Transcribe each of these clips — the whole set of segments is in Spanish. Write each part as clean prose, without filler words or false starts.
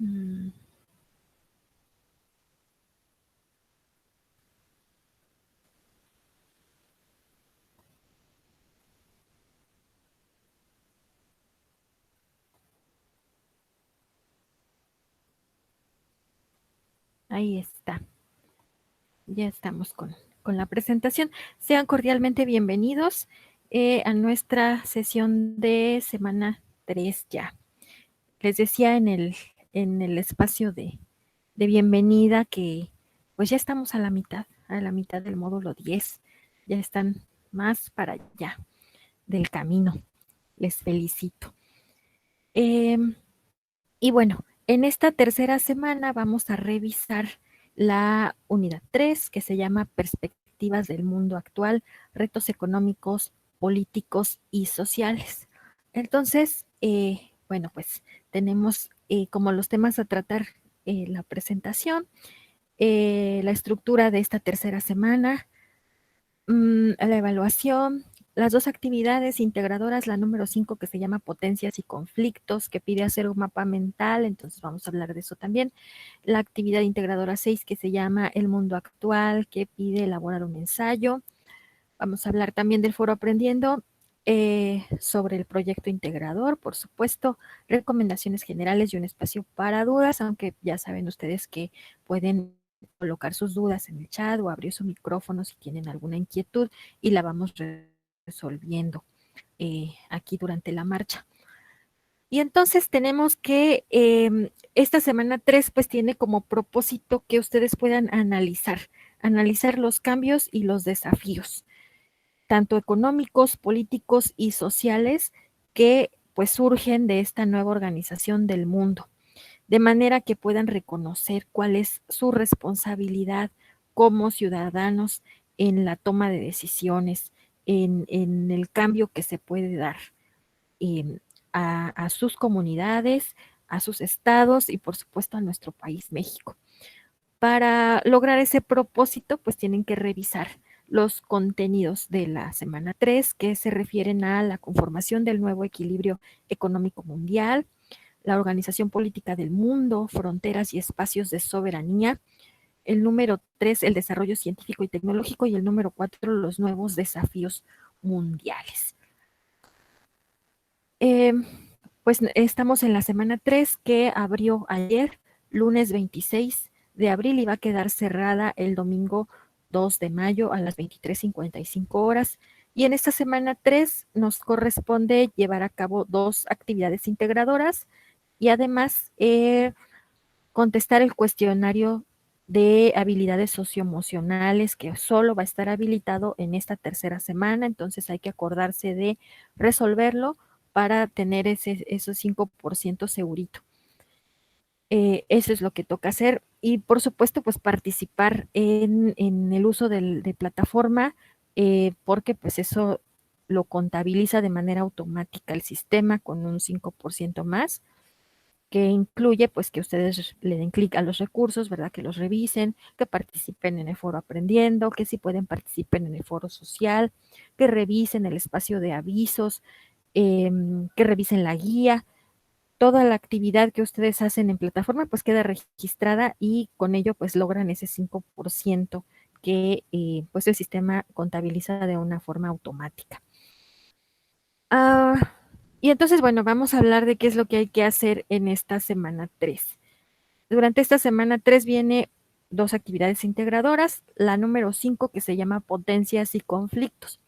Mm, Ahí está. Ya estamos con la presentación. Sean cordialmente bienvenidos a nuestra sesión de semana 3 ya. Les decía en el espacio de bienvenida que pues ya estamos a la mitad del módulo 10. Ya están más para allá del camino. Les felicito. Eh, y bueno, en esta tercera semana vamos a revisar la unidad 3 que se llama Perspectivas del mundo actual, retos económicos, políticos y sociales. Entonces, bueno, pues tenemos como los temas a tratar la presentación, la estructura de esta tercera semana, la evaluación, las dos actividades integradoras, la número 5 que se llama potencias y conflictos, que pide hacer un mapa mental, entonces vamos a hablar de eso también. La actividad integradora 6 que se llama el mundo actual, que pide elaborar un ensayo. Vamos a hablar también del foro aprendiendo, sobre el proyecto integrador, por supuesto, recomendaciones generales y un espacio para dudas, aunque ya saben ustedes que pueden colocar sus dudas en el chat o abrir su micrófono si tienen alguna inquietud y la vamos resolviendo aquí durante la marcha. Y entonces tenemos que esta semana 3 pues tiene como propósito que ustedes puedan analizar los cambios y los desafíos tanto económicos, políticos y sociales que pues surgen de esta nueva organización del mundo, de manera que puedan reconocer cuál es su responsabilidad como ciudadanos en la toma de decisiones, en el cambio que se puede dar eh, a sus comunidades, a sus estados y por supuesto a nuestro país, México. Para lograr ese propósito, pues tienen que revisar los contenidos de la semana 3 que se refieren a la conformación del nuevo equilibrio económico mundial, la organización política del mundo, fronteras y espacios de soberanía. El número 3 el desarrollo científico y tecnológico, y el número 4 los nuevos desafíos mundiales. Eh, pues estamos en la semana 3 que abrió ayer, lunes 26 de abril, y va a quedar cerrada el domingo 2 de mayo a las 23:55 horas. Y en esta semana 3 nos corresponde llevar a cabo dos actividades integradoras y además contestar el cuestionario de habilidades socioemocionales que solo va a estar habilitado en esta tercera semana, entonces hay que acordarse de resolverlo para tener esos 5% segurito. Eso es lo que toca hacer y por supuesto pues participar en el uso de plataforma, porque pues eso lo contabiliza de manera automática el sistema con un 5% más, que incluye pues que ustedes le den clic a los recursos, ¿verdad? Que los revisen, que participen en el foro aprendiendo, que si pueden participen en el foro social, que revisen el espacio de avisos, que revisen la guía. Toda la actividad que ustedes hacen en plataforma pues queda registrada y con ello pues logran ese 5% que pues el sistema contabiliza de una forma automática. Y entonces, bueno, vamos a hablar de qué es lo que hay que hacer en esta semana 3. Durante esta semana 3 viene dos actividades integradoras, la número 5 que se llama potencias y conflictos.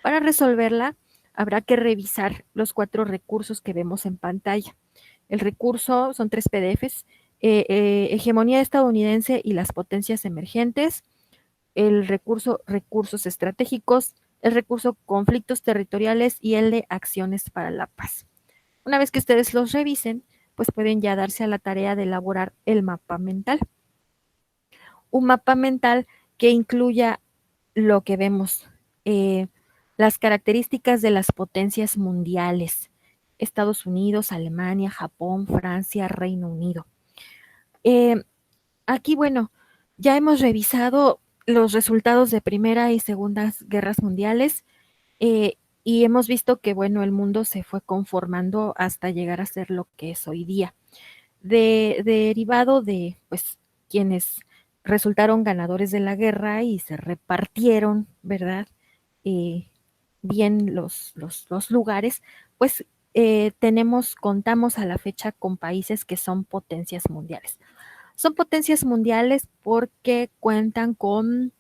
Para resolverla habrá que revisar los 4 recursos que vemos en pantalla. El recurso son 3 PDFs, hegemonía estadounidense y las potencias emergentes, el recurso recursos estratégicos, el recurso conflictos territoriales y el de acciones para la paz. Una vez que ustedes los revisen, pues pueden ya darse a la tarea de elaborar el mapa mental. Un mapa mental que incluya lo que vemos, las características de las potencias mundiales, Estados Unidos, Alemania, Japón, Francia, Reino Unido. Eh, Aquí, bueno, ya hemos revisado los resultados de Primera y Segunda Guerras Mundiales, y hemos visto que, bueno, el mundo se fue conformando hasta llegar a ser lo que es hoy día. derivado de pues quienes resultaron ganadores de la guerra y se repartieron, ¿verdad? Eh, bien los lugares, pues contamos a la fecha con países que son potencias mundiales. Son potencias mundiales porque cuentan con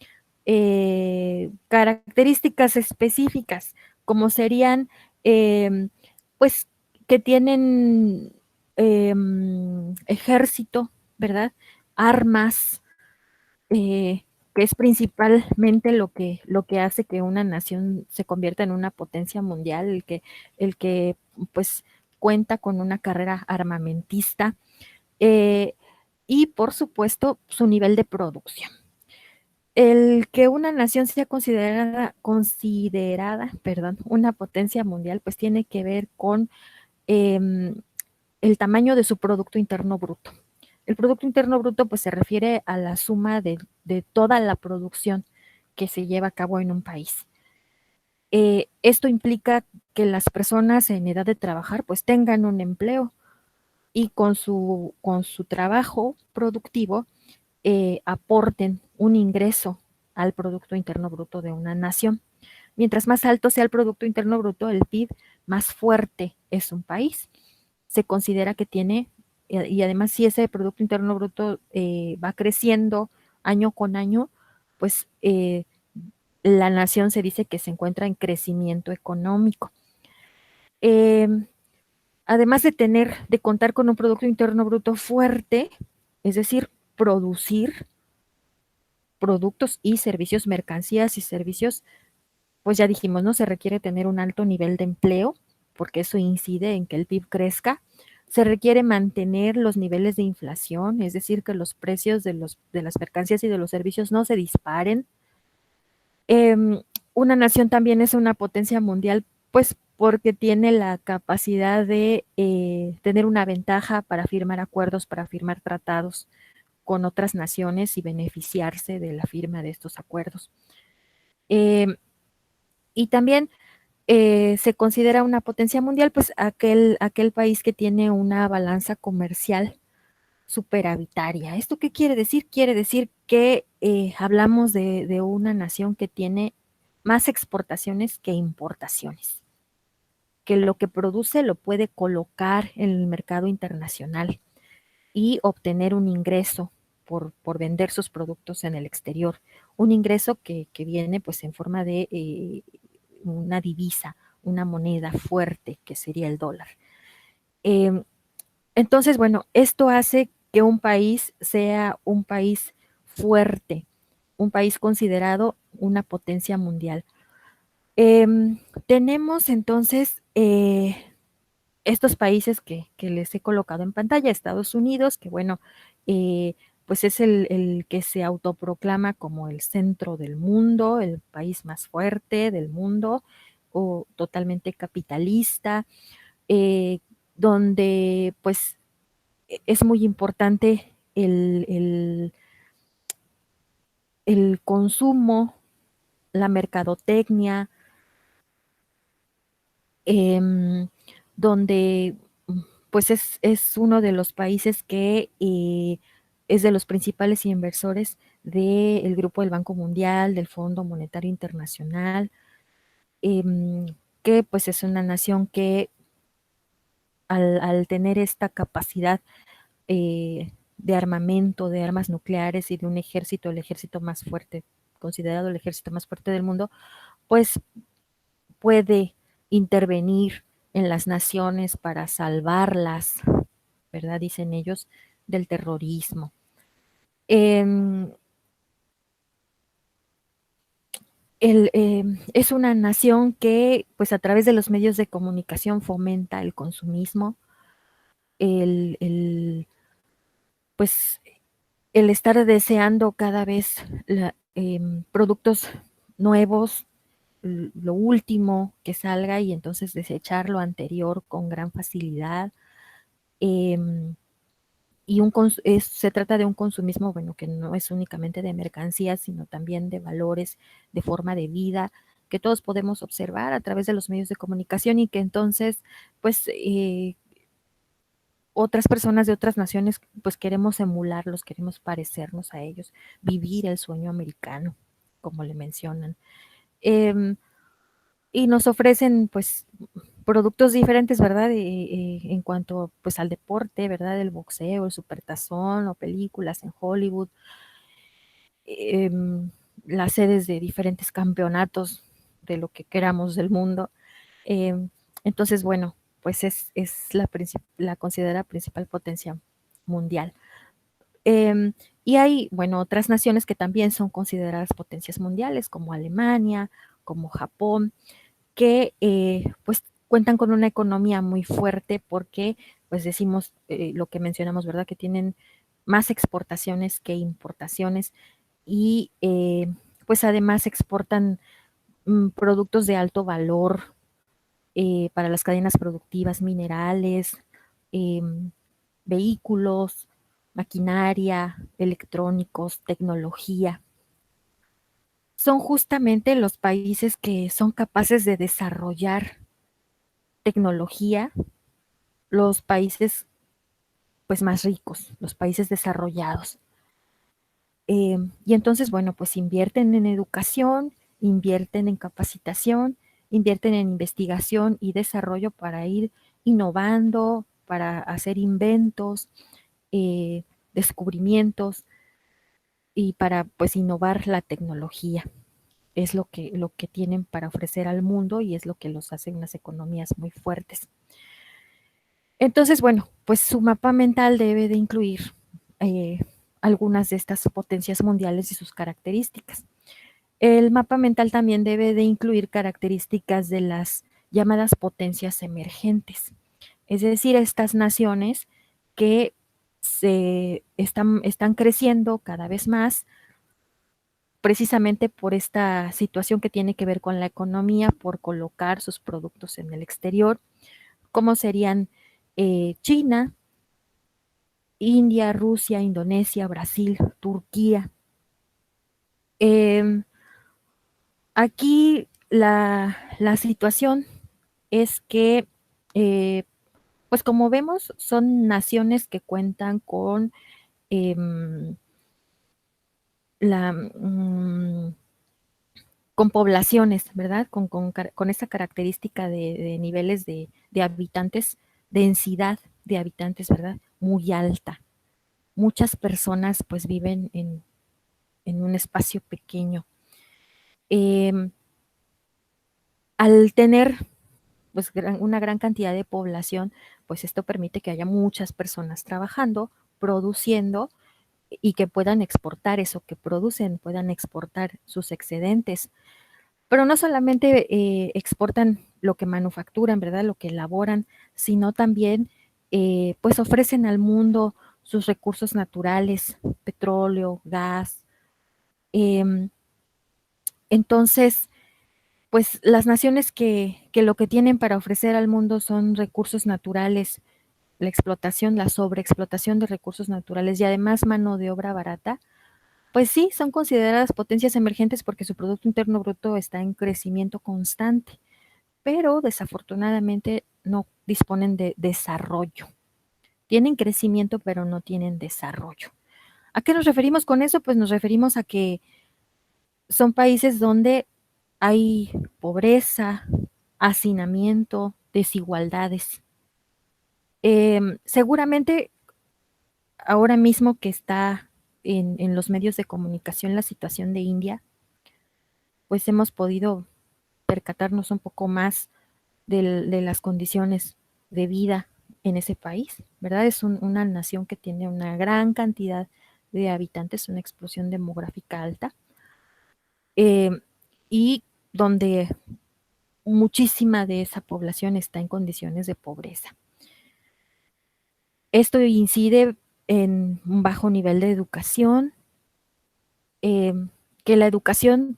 características específicas, como serían, pues, que tienen ejército, ¿verdad? Armas, que es principalmente lo que hace que una nación se convierta en una potencia mundial, el que pues cuenta con una carrera armamentista, eh, y por supuesto su nivel de producción. El que una nación sea considerada, una potencia mundial, pues tiene que ver con eh, el tamaño de su Producto Interno Bruto. El Producto Interno Bruto pues se refiere a la suma de toda la producción que se lleva a cabo en un país. Esto implica que las personas en edad de trabajar pues tengan un empleo y con su trabajo productivo aporten un ingreso al Producto Interno Bruto de una nación. Mientras más alto sea el Producto Interno Bruto, el PIB, más fuerte es un país. Se considera que tiene, y además si ese Producto Interno Bruto va creciendo año con año, pues la nación se dice que se encuentra en crecimiento económico. Eh, Además de contar con un Producto Interno Bruto fuerte, es decir, producir productos y servicios, mercancías y servicios, pues ya dijimos, ¿no? Se requiere tener un alto nivel de empleo, porque eso incide en que el PIB crezca. Se requiere mantener los niveles de inflación, es decir, que los precios de las mercancías y de los servicios no se disparen. Eh, una nación también es una potencia mundial, pues porque tiene la capacidad de tener una ventaja para firmar acuerdos, para firmar tratados con otras naciones y beneficiarse de la firma de estos acuerdos. Eh, y también se considera una potencia mundial, pues aquel país que tiene una balanza comercial superavitaria. ¿Esto qué quiere decir? Quiere decir que hablamos de una nación que tiene más exportaciones que importaciones, que lo que produce lo puede colocar en el mercado internacional y obtener un ingreso por vender sus productos en el exterior. Un ingreso que viene pues en forma de una divisa, una moneda fuerte que sería el dólar. Eh, entonces, bueno, esto hace que un país sea un país fuerte, un país considerado una potencia mundial. Eh, Tenemos entonces estos países que les he colocado en pantalla, Estados Unidos, que bueno, pues es el que se autoproclama como el centro del mundo, el país más fuerte del mundo, o totalmente capitalista, eh, donde pues es muy importante el consumo, la mercadotecnia, eh, donde pues es uno de los países que es de los principales inversores del Grupo del Banco Mundial, del Fondo Monetario Internacional, eh, que pues es una nación que al tener esta capacidad de armamento, de armas nucleares y de un ejército, el ejército más fuerte, considerado el ejército más fuerte del mundo, pues puede intervenir en las naciones para salvarlas, ¿verdad? Dicen ellos, del terrorismo. Eh, es una nación que, pues a través de los medios de comunicación, fomenta el consumismo, el pues el estar deseando cada vez productos nuevos, lo último que salga y entonces desechar lo anterior con gran facilidad. Eh, y se trata de un consumismo, bueno, que no es únicamente de mercancías, sino también de valores, de forma de vida, que todos podemos observar a través de los medios de comunicación y que entonces, pues, otras personas de otras naciones, pues queremos emularlos, queremos parecernos a ellos, vivir el sueño americano, como le mencionan. Y nos ofrecen, pues, productos diferentes, ¿verdad? En cuanto, pues, al deporte, ¿verdad? El boxeo, el supertazón o películas en Hollywood, las sedes de diferentes campeonatos de lo que queramos del mundo. Entonces, bueno, pues es la considerada principal potencia mundial. Y hay, bueno, otras naciones que también son consideradas potencias mundiales, como Alemania, como Japón, que pues cuentan con una economía muy fuerte porque, pues decimos lo que mencionamos, ¿verdad? Que tienen más exportaciones que importaciones y pues además exportan productos de alto valor para las cadenas productivas, minerales, eh, vehículos, maquinaria, electrónicos, tecnología. Son justamente los países que son capaces de desarrollar tecnología, los países pues más ricos, los países desarrollados. Y entonces, bueno, pues invierten en educación, invierten en capacitación, invierten en investigación y desarrollo para ir innovando, para hacer inventos, descubrimientos y para pues innovar la tecnología. Es lo que tienen para ofrecer al mundo y es lo que los hace unas economías muy fuertes. Entonces, bueno, pues su mapa mental debe de incluir eh, algunas de estas potencias mundiales y sus características. El mapa mental también debe de incluir características de las llamadas potencias emergentes, es decir, estas naciones que están creciendo cada vez más precisamente por esta situación que tiene que ver con la economía, por colocar sus productos en el exterior, como serían China, India, Rusia, Indonesia, Brasil, Turquía. Eh, Aquí la situación es que, pues como vemos, son naciones que cuentan con eh, la, con poblaciones, ¿verdad? Con esta característica de niveles de habitantes, densidad de habitantes, ¿verdad? Muy alta. Muchas personas pues viven en un espacio pequeño. Eh, Al tener pues una gran cantidad de población, pues esto permite que haya muchas personas trabajando, produciendo y que puedan exportar eso que producen, puedan exportar sus excedentes. Pero no solamente exportan lo que manufacturan, ¿verdad? Lo que elaboran, sino también pues ofrecen al mundo sus recursos naturales, petróleo, gas. Eh, entonces, pues las naciones que lo que tienen para ofrecer al mundo son recursos naturales, la explotación, la sobreexplotación de recursos naturales y además mano de obra barata, pues sí, son consideradas potencias emergentes porque su Producto Interno Bruto está en crecimiento constante, pero desafortunadamente no disponen de desarrollo. Tienen crecimiento, pero no tienen desarrollo. ¿A qué nos referimos con eso? Pues nos referimos a que son países donde hay pobreza, hacinamiento, desigualdades. Seguramente ahora mismo que está en los medios de comunicación la situación de India, pues hemos podido percatarnos un poco más de las condiciones de vida en ese país, ¿verdad? Es una nación que tiene una gran cantidad de habitantes, una explosión demográfica alta, eh, y donde muchísima de esa población está en condiciones de pobreza. Esto incide en un bajo nivel de educación, eh, que la educación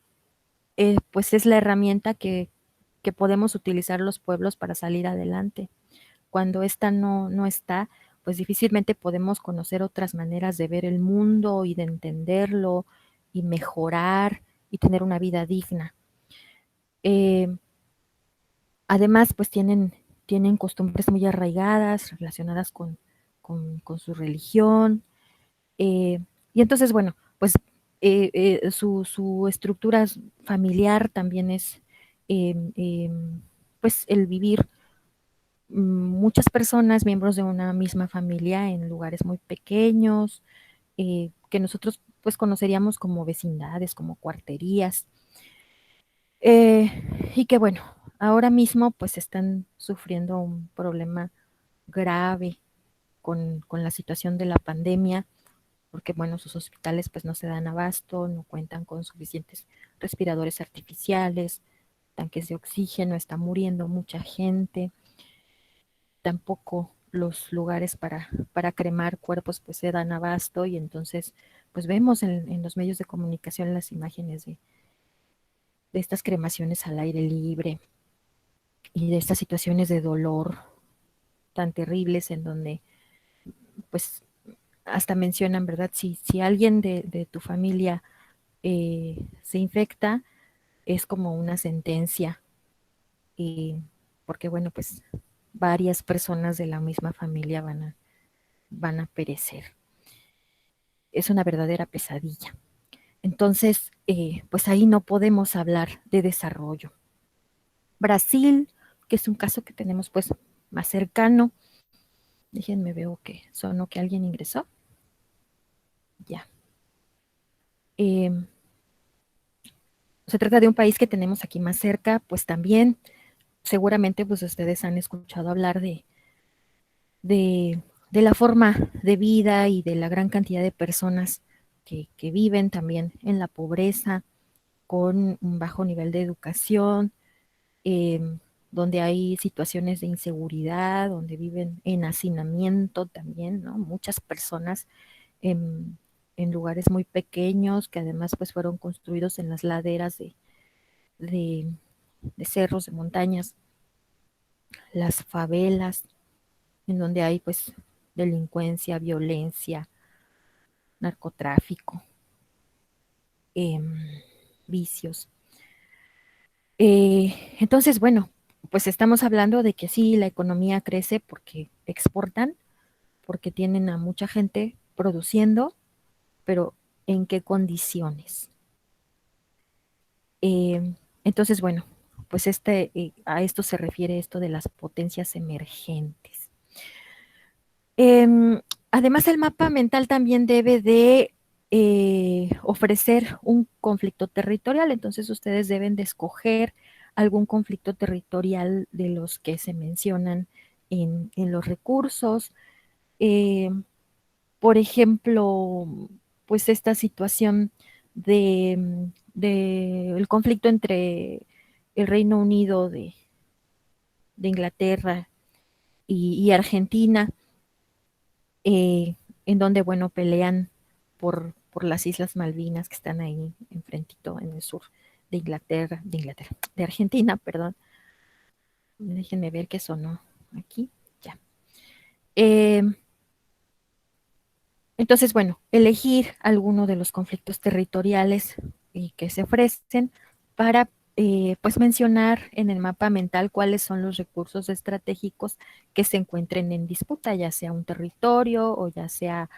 pues es la herramienta que podemos utilizar los pueblos para salir adelante. Cuando esta no está, pues difícilmente podemos conocer otras maneras de ver el mundo y de entenderlo y mejorar y tener una vida digna. Eh, Además, pues tienen costumbres muy arraigadas relacionadas con su religión. Y entonces, bueno, pues su estructura familiar también es, pues, el vivir muchas personas, miembros de una misma familia en lugares muy pequeños, que nosotros pues conoceríamos como vecindades, como cuarterías, y que bueno, ahora mismo pues están sufriendo un problema grave con la situación de la pandemia, porque bueno, sus hospitales pues no se dan abasto, no cuentan con suficientes respiradores artificiales, tanques de oxígeno, está muriendo mucha gente, tampoco los lugares para cremar cuerpos pues se dan abasto y entonces pues vemos en los medios de comunicación las imágenes de estas cremaciones al aire libre y de estas situaciones de dolor tan terribles en donde pues hasta mencionan, ¿verdad? Si alguien de tu familia se infecta, es como una sentencia, y porque bueno, pues varias personas de la misma familia van a perecer. Es una verdadera pesadilla. Entonces, pues ahí no podemos hablar de desarrollo. Brasil, que es un caso que tenemos pues más cercano. Déjenme veo que sonó que alguien ingresó. Ya. Eh, Se trata de un país que tenemos aquí más cerca, pues también seguramente pues ustedes han escuchado hablar de la forma de vida y de la gran cantidad de personas que viven también en la pobreza, con un bajo nivel de educación, eh, donde hay situaciones de inseguridad, donde viven en hacinamiento también, ¿no? Muchas personas en lugares muy pequeños que además pues fueron construidos en las laderas de, de cerros, de montañas, las favelas, en donde hay pues delincuencia, violencia, narcotráfico, eh, vicios. Entonces, bueno, pues estamos hablando de que sí, la economía crece porque exportan, porque tienen a mucha gente produciendo, pero ¿en qué condiciones? Entonces, bueno, pues a esto se refiere esto de las potencias emergentes. Además, el mapa mental también debe de ofrecer un conflicto territorial, entonces ustedes deben de escoger algún conflicto territorial de los que se mencionan en los recursos. Eh, por ejemplo, pues esta situación de el conflicto entre el Reino Unido de Inglaterra y Argentina, en donde, bueno, pelean por las Islas Malvinas que están ahí enfrentito en el sur de Argentina, perdón. Déjenme ver qué sonó aquí, ya. Eh, entonces, bueno, elegir alguno de los conflictos territoriales que se ofrecen para, pues, mencionar en el mapa mental cuáles son los recursos estratégicos que se encuentren en disputa, ya sea un territorio o ya sea,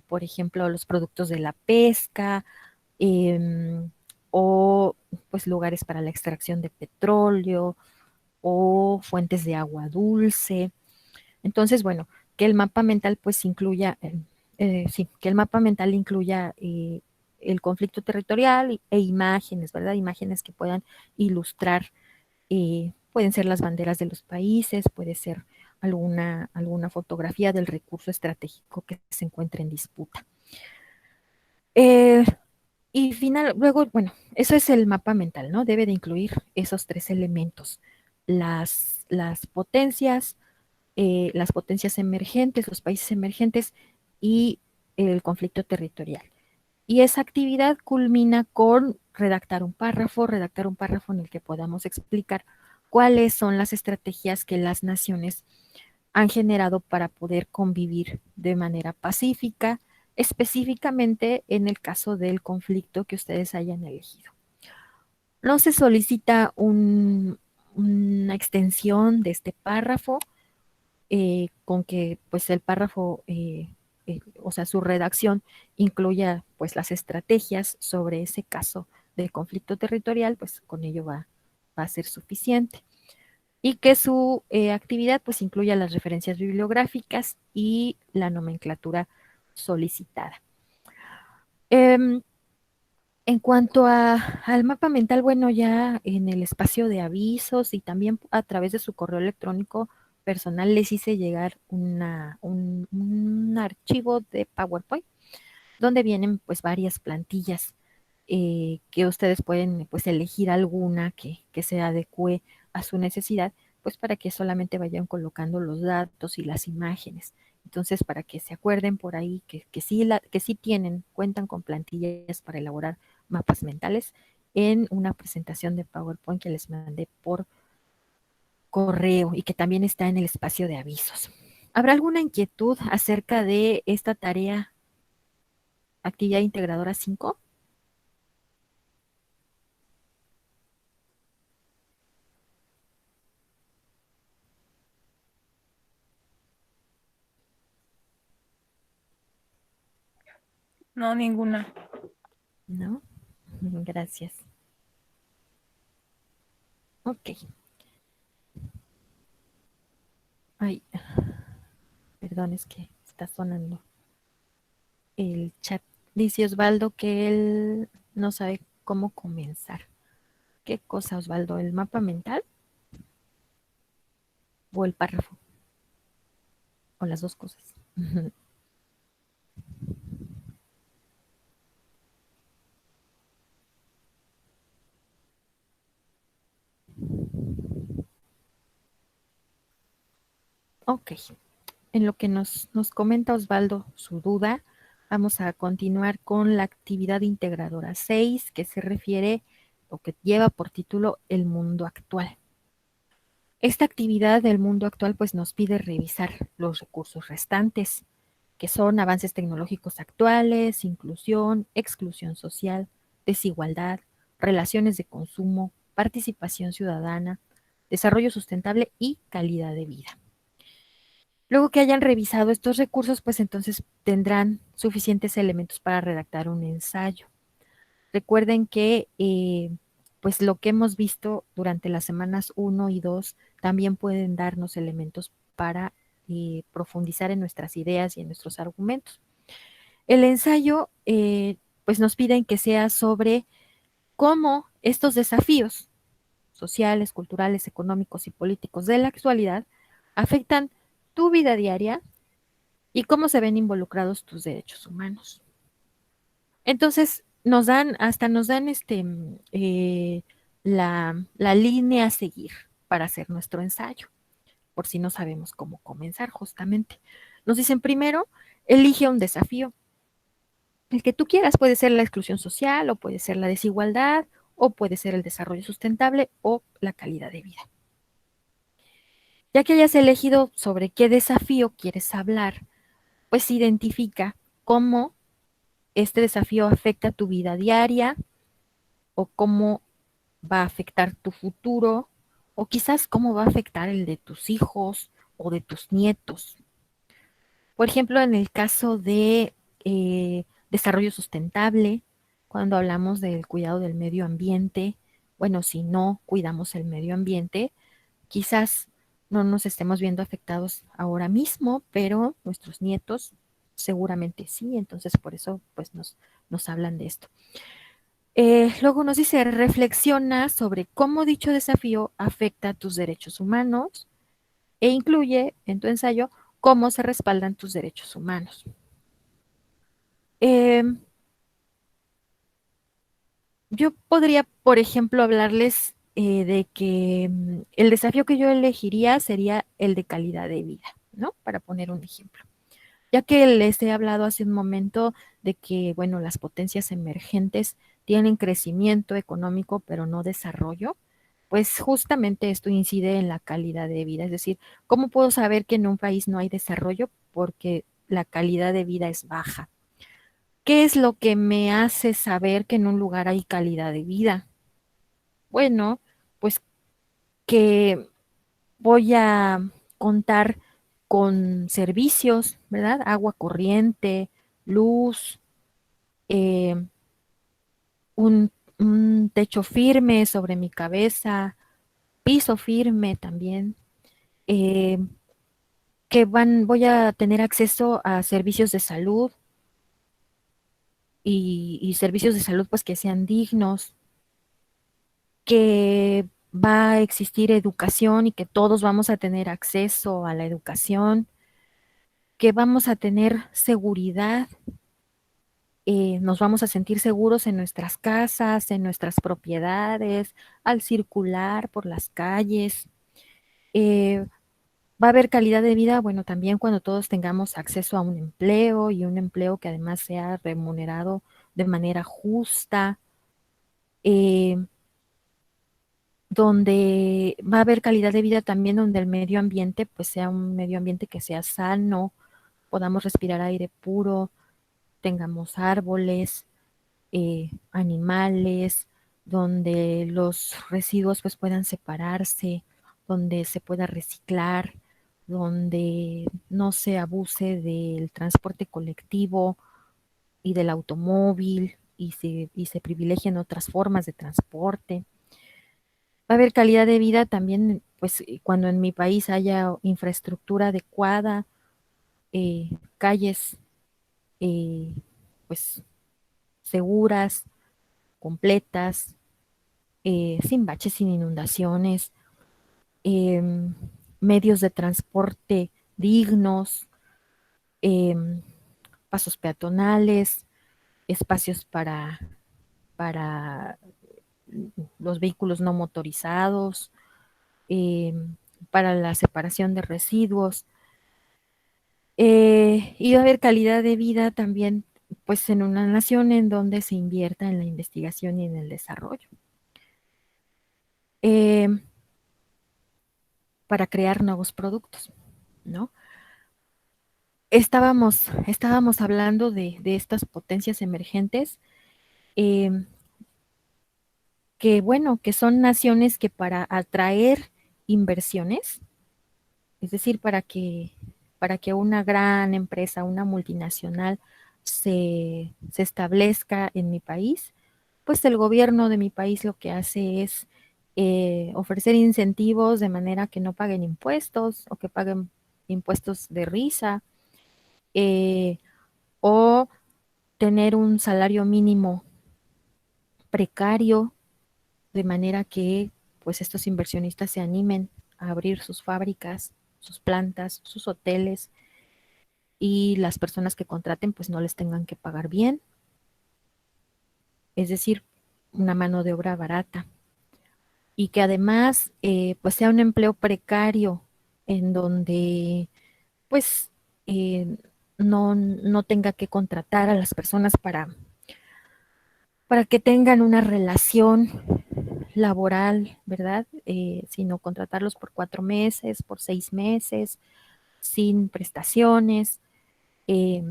por ejemplo, los productos de la pesca, eh, o pues lugares para la extracción de petróleo o fuentes de agua dulce. Entonces, bueno, que el mapa mental pues incluya, sí, que el mapa mental incluya el conflicto territorial e imágenes, ¿verdad? Imágenes que puedan ilustrar, pueden ser las banderas de los países, puede ser alguna fotografía del recurso estratégico que se encuentre en disputa. Y luego, bueno, eso es el mapa mental, ¿no? Debe de incluir esos tres elementos, las potencias, las potencias emergentes, los países emergentes y el conflicto territorial. Y esa actividad culmina con redactar un párrafo en el que podamos explicar cuáles son las estrategias que las naciones han generado para poder convivir de manera pacífica, específicamente en el caso del conflicto que ustedes hayan elegido. No se solicita una extensión de este párrafo, con que pues el párrafo, o sea, su redacción incluya pues las estrategias sobre ese caso de conflicto territorial, pues con ello va a ser suficiente. Y que su actividad pues incluya las referencias bibliográficas y la nomenclatura solicitada. Eh, en cuanto al mapa mental, bueno, ya en el espacio de avisos y también a través de su correo electrónico personal les hice llegar un archivo de PowerPoint donde vienen pues varias plantillas que ustedes pueden pues elegir alguna que se adecue a su necesidad, pues para que solamente vayan colocando los datos y las imágenes. Entonces, para que se acuerden por ahí que sí cuentan con plantillas para elaborar mapas mentales en una presentación de PowerPoint que les mandé por correo y que también está en el espacio de avisos. ¿Habrá alguna inquietud acerca de esta tarea, actividad integradora 5? No, ninguna. ¿No? Gracias. Ok. Ay, perdón, es que está sonando el chat. Dice Osvaldo que él no sabe cómo comenzar. ¿Qué cosa, Osvaldo? ¿El mapa mental o el párrafo? O las dos cosas. Ok. En lo que nos comenta Osvaldo su duda, vamos a continuar con la actividad integradora 6, que se refiere o que lleva por título El mundo actual. Esta actividad del mundo actual pues nos pide revisar los recursos restantes, que son avances tecnológicos actuales, inclusión, exclusión social, desigualdad, relaciones de consumo, participación ciudadana, desarrollo sustentable y calidad de vida. Luego que hayan revisado estos recursos, pues entonces tendrán suficientes elementos para redactar un ensayo. Recuerden que pues lo que hemos visto durante las semanas 1 y 2 también pueden darnos elementos para profundizar en nuestras ideas y en nuestros argumentos. El ensayo pues nos piden que sea sobre cómo estos desafíos sociales, culturales, económicos y políticos de la actualidad afectan tu vida diaria y cómo se ven involucrados tus derechos humanos. Entonces, nos dan la línea a seguir para hacer nuestro ensayo, por si no sabemos cómo comenzar justamente. Nos dicen primero, elige un desafío. El que tú quieras puede ser la exclusión social o puede ser la desigualdad o puede ser el desarrollo sustentable o la calidad de vida. Ya que hayas elegido sobre qué desafío quieres hablar, pues identifica cómo este desafío afecta tu vida diaria o cómo va a afectar tu futuro o quizás cómo va a afectar el de tus hijos o de tus nietos. Por ejemplo, en el caso de desarrollo sustentable, cuando hablamos del cuidado del medio ambiente, bueno, si no cuidamos el medio ambiente, quizás no nos estemos viendo afectados ahora mismo, pero nuestros nietos seguramente sí, entonces por eso pues nos hablan de esto. Luego nos dice, reflexiona sobre cómo dicho desafío afecta a tus derechos humanos e incluye en tu ensayo cómo se respaldan tus derechos humanos. Eh, yo podría, por ejemplo, hablarles de que el desafío que yo elegiría sería el de calidad de vida, ¿no? Para poner un ejemplo. Ya que les he hablado hace un momento de que, bueno, las potencias emergentes tienen crecimiento económico, pero no desarrollo, pues justamente esto incide en la calidad de vida. Es decir, ¿cómo puedo saber que en un país no hay desarrollo? Porque la calidad de vida es baja. ¿Qué es lo que me hace saber que en un lugar hay calidad de vida? Bueno, pues que voy a contar con servicios, ¿verdad? Agua corriente, luz, eh, un techo firme sobre mi cabeza, piso firme también, eh, voy a tener acceso a servicios de salud y servicios de salud pues que sean dignos, que va a existir educación y que todos vamos a tener acceso a la educación, que vamos a tener seguridad, nos vamos a sentir seguros en nuestras casas, en nuestras propiedades, al circular por las calles. Eh, Va a haber calidad de vida, bueno, también cuando todos tengamos acceso a un empleo y un empleo que además sea remunerado de manera justa, eh, donde va a haber calidad de vida también donde el medio ambiente pues sea un medio ambiente que sea sano, podamos respirar aire puro, tengamos árboles, animales, donde los residuos pues puedan separarse, donde se pueda reciclar, donde no se abuse del transporte colectivo y del automóvil y se privilegien otras formas de transporte. Va a haber calidad de vida también, pues cuando en mi país haya infraestructura adecuada, calles eh, pues seguras, completas, sin baches, sin inundaciones, eh, medios de transporte dignos, eh, pasos peatonales, espacios para los vehículos no motorizados, eh, para la separación de residuos. Y va a haber calidad de vida también, pues en una nación en donde se invierta en la investigación y en el desarrollo. Eh, para crear nuevos productos, ¿no? Estábamos hablando de estas potencias emergentes, eh, que bueno, que son naciones que para atraer inversiones, es decir, para que una gran empresa, una multinacional se establezca en mi país, pues el gobierno de mi país lo que hace es ofrecer incentivos de manera que no paguen impuestos o que paguen impuestos de risa, eh, o tener un salario mínimo precario, de manera que pues estos inversionistas se animen a abrir sus fábricas, sus plantas, sus hoteles y las personas que contraten pues no les tengan que pagar bien, es decir, una mano de obra barata y que además pues sea un empleo precario en donde pues no tenga que contratar a las personas para que tengan una relación laboral, ¿verdad? Sino contratarlos por 4 meses, por 6 meses, sin prestaciones, eh,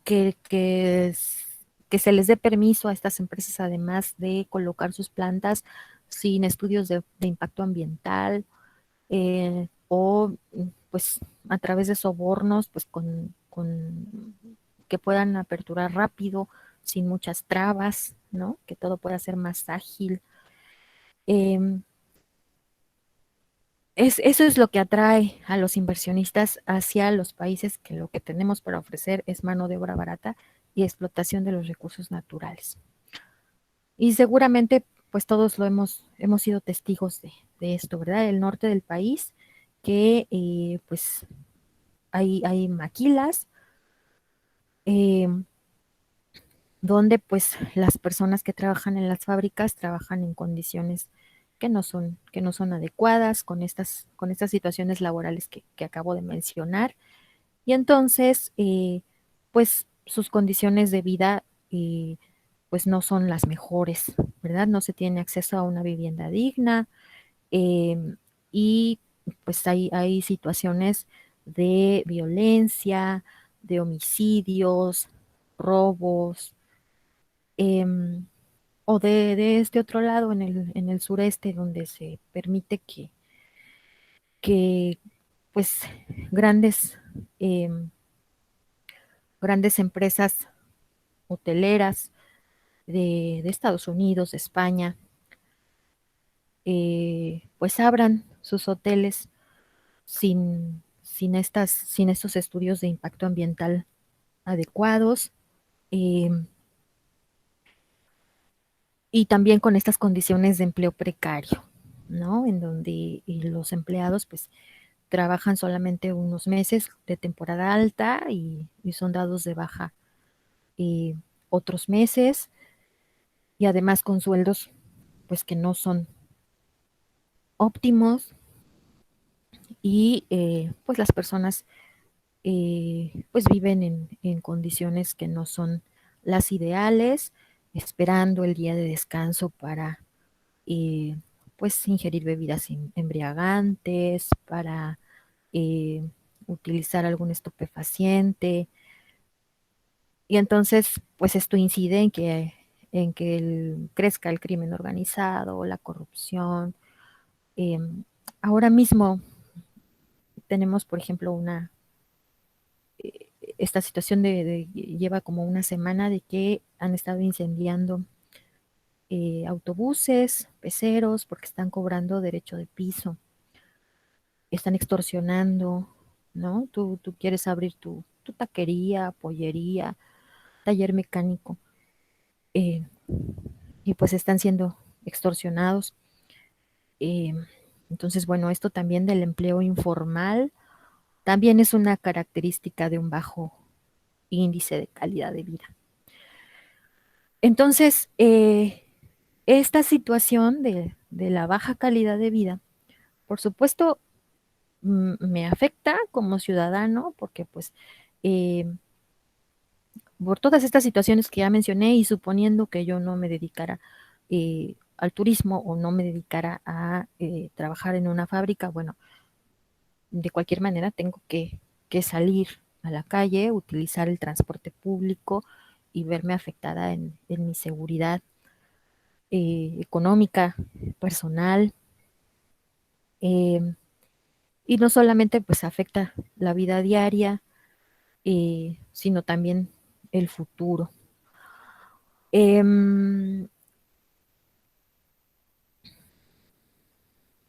que se les dé permiso a estas empresas, además de colocar sus plantas sin estudios de impacto ambiental, o pues a través de sobornos, pues con que puedan aperturar rápido, sin muchas trabas, ¿no? Que todo pueda ser más ágil. Eh, eso es lo que atrae a los inversionistas hacia los países que lo que tenemos para ofrecer es mano de obra barata y explotación de los recursos naturales. Y seguramente, pues todos hemos sido testigos de esto, ¿verdad? El norte del país, que pues hay maquilas, eh, donde pues las personas que trabajan en las fábricas trabajan en condiciones que no son adecuadas con estas situaciones laborales que acabo de mencionar. Y entonces, pues sus condiciones de vida pues no son las mejores, ¿verdad? No se tiene acceso a una vivienda digna, eh, y pues hay situaciones de violencia, de homicidios, robos, em, o de este otro lado, en el sureste, donde se permite que pues grandes, em, grandes empresas hoteleras de Estados Unidos, de España, pues abran sus hoteles sin estos estudios de impacto ambiental adecuados, eh, y también con estas condiciones de empleo precario, ¿no? En donde los empleados pues trabajan solamente unos meses de temporada alta y son dados de baja eh, otros meses, y además con sueldos pues que no son óptimos, y pues las personas pues viven en condiciones que no son las ideales, esperando el día de descanso para eh, pues ingerir bebidas embriagantes, para eh, utilizar algún estupefaciente. Y entonces pues esto incide en que crezca el crimen organizado, la corrupción. Eh, Ahora mismo tenemos, por ejemplo, esta situación lleva como una semana de que han estado incendiando autobuses, peceros, porque están cobrando derecho de piso, están extorsionando, ¿no? Tú quieres abrir tu taquería, pollería, taller mecánico, eh, y pues están siendo extorsionados. Eh, entonces, bueno, esto también del empleo informal también es una característica de un bajo índice de calidad de vida. Entonces, esta situación de la baja calidad de vida, por supuesto, me afecta como ciudadano, porque pues eh, por todas estas situaciones que ya mencioné, y suponiendo que yo no me dedicara al turismo o no me dedicara a trabajar en una fábrica, bueno, de cualquier manera tengo que salir a la calle, utilizar el transporte público y verme afectada en mi seguridad económica, personal, eh, y no solamente pues afecta la vida diaria, sino también el futuro. Em,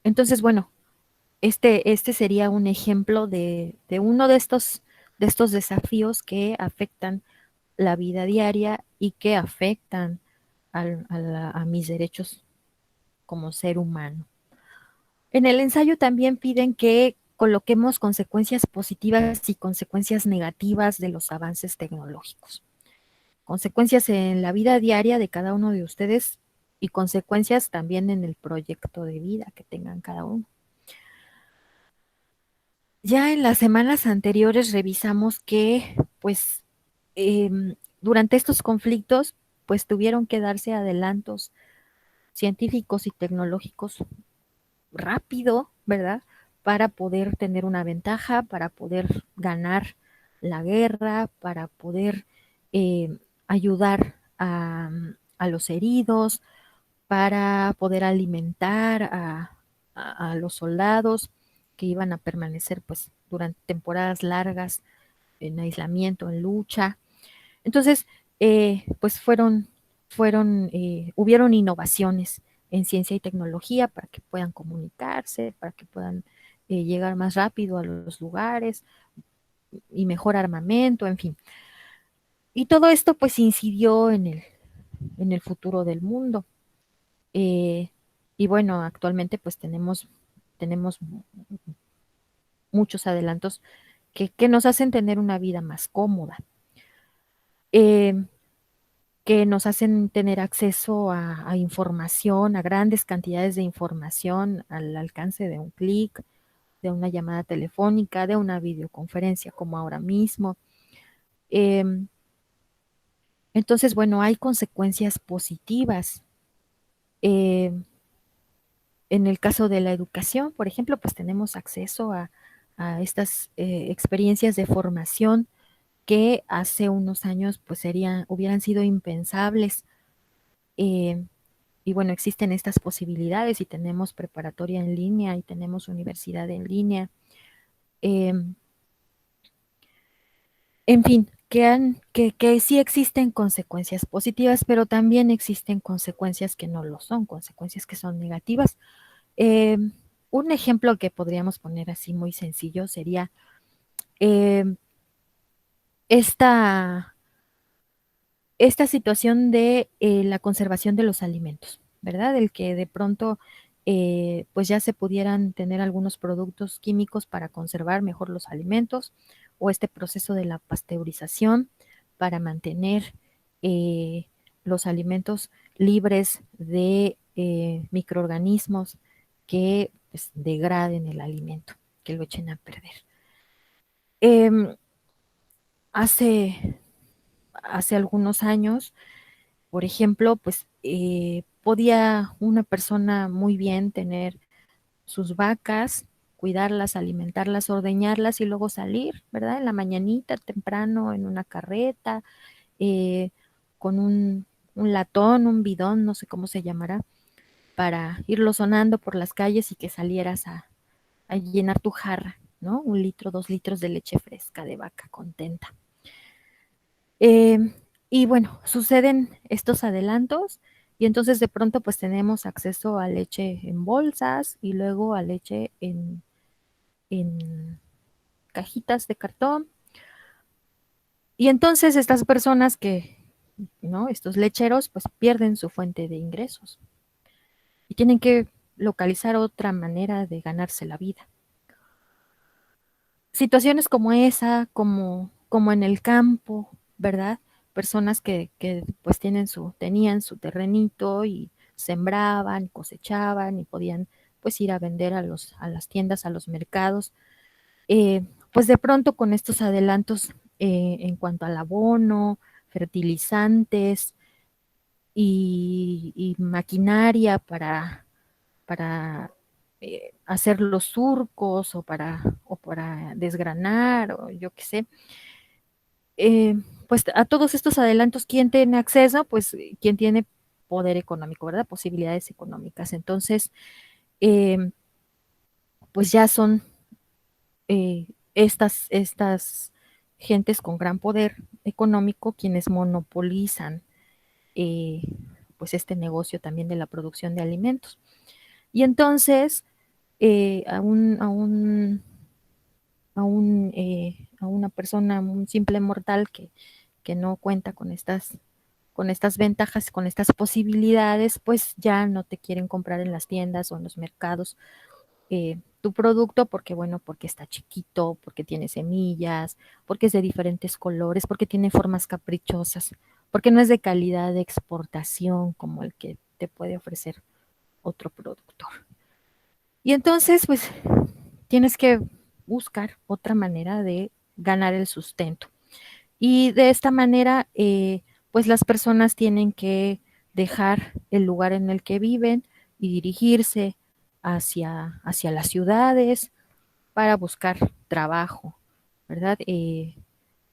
entonces, bueno, este sería un ejemplo de uno de estos desafíos que afectan la vida diaria y que afectan a mis derechos como ser humano. En el ensayo también piden que coloquemos consecuencias positivas y consecuencias negativas de los avances tecnológicos. Consecuencias en la vida diaria de cada uno de ustedes y consecuencias también en el proyecto de vida que tengan cada uno. Ya en las semanas anteriores revisamos que, pues, durante estos conflictos, pues tuvieron que darse adelantos científicos y tecnológicos rápido, ¿verdad? Para poder tener una ventaja, para poder ganar la guerra, para poder ayudar a los heridos, para poder alimentar a los soldados que iban a permanecer pues durante temporadas largas en aislamiento, en lucha. Entonces, pues hubieron innovaciones en ciencia y tecnología para que puedan comunicarse, para que puedan llegar más rápido a los lugares y mejor armamento, en fin. Y todo esto pues incidió en el futuro del mundo. Eh, y bueno, actualmente pues tenemos muchos adelantos que nos hacen tener una vida más cómoda. Eh, que nos hacen tener acceso a información, a grandes cantidades de información al alcance de un clic, de una llamada telefónica, de una videoconferencia como ahora mismo. Eh, entonces, bueno, hay consecuencias positivas. Eh, en el caso de la educación, por ejemplo, pues tenemos acceso a estas experiencias de formación que hace unos años pues hubieran sido impensables. Eh, bueno, existen estas posibilidades y tenemos preparatoria en línea y tenemos universidad en línea. En fin, que sí existen consecuencias positivas, pero también existen consecuencias que no lo son, consecuencias que son negativas. Eh, un ejemplo que podríamos poner así muy sencillo sería eh, esta, esta situación de la conservación de los alimentos, ¿verdad? El que de pronto pues ya se pudieran tener algunos productos químicos para conservar mejor los alimentos o este proceso de la pasteurización para mantener eh, los alimentos libres de microorganismos que pues, degraden el alimento, que lo echen a perder. Eh, hace, hace algunos años, por ejemplo, pues podía una persona muy bien tener sus vacas, cuidarlas, alimentarlas, ordeñarlas y luego salir, ¿verdad? En la mañanita, temprano, en una carreta, eh, con un latón, un bidón, no sé cómo se llamará, para irlo sonando por las calles y que salieras a llenar tu jarra, ¿no? 1 litro, 2 litros de leche fresca de vaca contenta. Eh, y bueno, suceden estos adelantos y entonces de pronto pues tenemos acceso a leche en bolsas y luego a leche en cajitas de cartón. Y entonces estas personas que, ¿no? Estos lecheros pues pierden su fuente de ingresos y tienen que localizar otra manera de ganarse la vida. Situaciones como esa, como en el campo, ¿verdad? Personas que pues tenían su terrenito y sembraban, cosechaban y podían pues ir a vender a las tiendas, a los mercados. Pues de pronto con estos adelantos en cuanto al abono, fertilizantes y maquinaria para hacer los surcos o para desgranar o yo qué sé. Pues a todos estos adelantos, ¿quién tiene acceso? Pues quien tiene poder económico, ¿verdad? Posibilidades económicas. Entonces, eh, pues ya son estas gentes con gran poder económico quienes monopolizan eh, pues este negocio también de la producción de alimentos. Y entonces, a una persona, un simple mortal que no cuenta con estas ventajas, con estas posibilidades, pues ya no te quieren comprar en las tiendas o en los mercados tu producto porque, bueno, porque está chiquito, porque tiene semillas, porque es de diferentes colores, porque tiene formas caprichosas, porque no es de calidad de exportación como el que te puede ofrecer otro productor. Y entonces, pues, tienes que buscar otra manera de ganar el sustento. Y de esta manera, pues las personas tienen que dejar el lugar en el que viven y dirigirse hacia las ciudades para buscar trabajo, ¿verdad?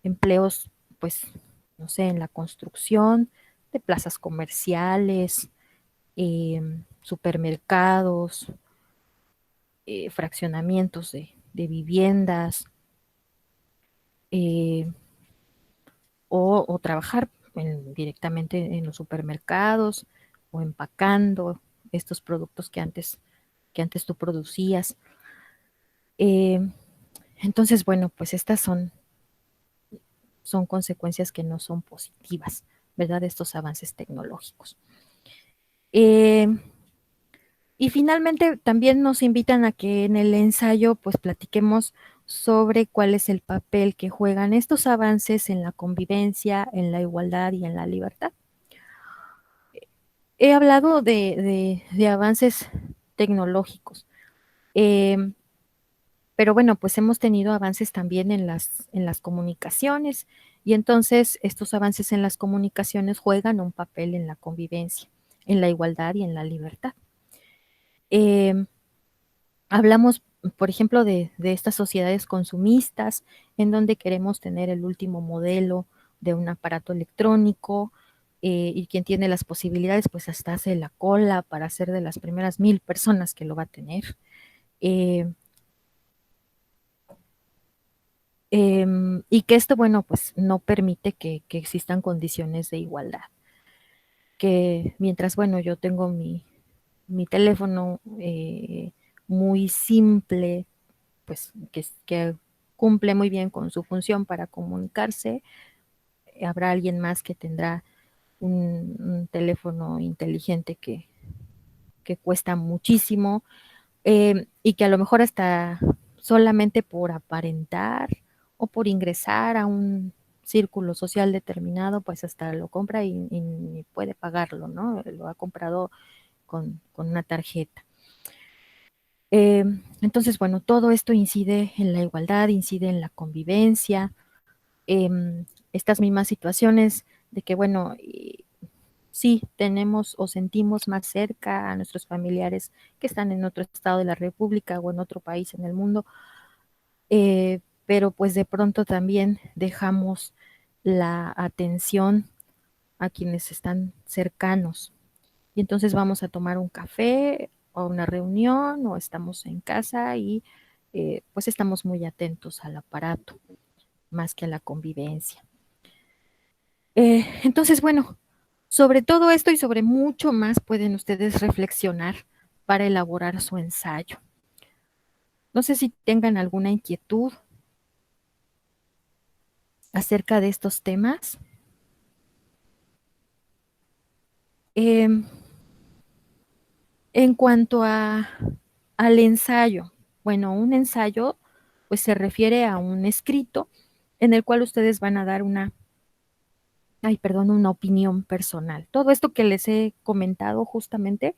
Empleos, pues, no sé, en la construcción de plazas comerciales, supermercados, fraccionamientos de viviendas, eh, o trabajar directamente en los supermercados o empacando estos productos que antes tú producías. Eh, entonces, bueno, pues estas son consecuencias que no son positivas, ¿verdad? De estos avances tecnológicos. Eh, y finalmente también nos invitan a que en el ensayo pues platiquemos sobre cuál es el papel que juegan estos avances en la convivencia, en la igualdad y en la libertad. He hablado de avances tecnológicos, eh, pero bueno, pues hemos tenido avances también en las comunicaciones y entonces estos avances en las comunicaciones juegan un papel en la convivencia, en la igualdad y en la libertad. Eh, hablamos, por ejemplo, de estas sociedades consumistas en donde queremos tener el último modelo de un aparato electrónico, y quien tiene las posibilidades, pues hasta hace la cola para ser de las primeras 1000 personas que lo va a tener. Y que esto, bueno, pues no permite que existan condiciones de igualdad. Que mientras, bueno, yo tengo mi teléfono muy simple, pues que cumple muy bien con su función para comunicarse, habrá alguien más que tendrá un teléfono inteligente que cuesta muchísimo, y que a lo mejor hasta solamente por aparentar o por ingresar a un círculo social determinado, pues hasta lo compra y puede pagarlo, ¿no? Lo ha comprado con una tarjeta. Entonces, bueno, todo esto incide en la igualdad, incide en la convivencia, estas mismas situaciones de que, bueno, sí, tenemos o sentimos más cerca a nuestros familiares que están en otro estado de la República o en otro país en el mundo, pero pues de pronto también dejamos la atención a quienes están cercanos. Y entonces vamos a tomar un café o una reunión o estamos en casa y pues estamos muy atentos al aparato más que a la convivencia. Entonces, bueno, sobre todo esto y sobre mucho más pueden ustedes reflexionar para elaborar su ensayo. No sé si tengan alguna inquietud acerca de estos temas. Eh, en cuanto al ensayo, bueno, un ensayo pues se refiere a un escrito en el cual ustedes van a dar una opinión personal. Todo esto que les he comentado justamente,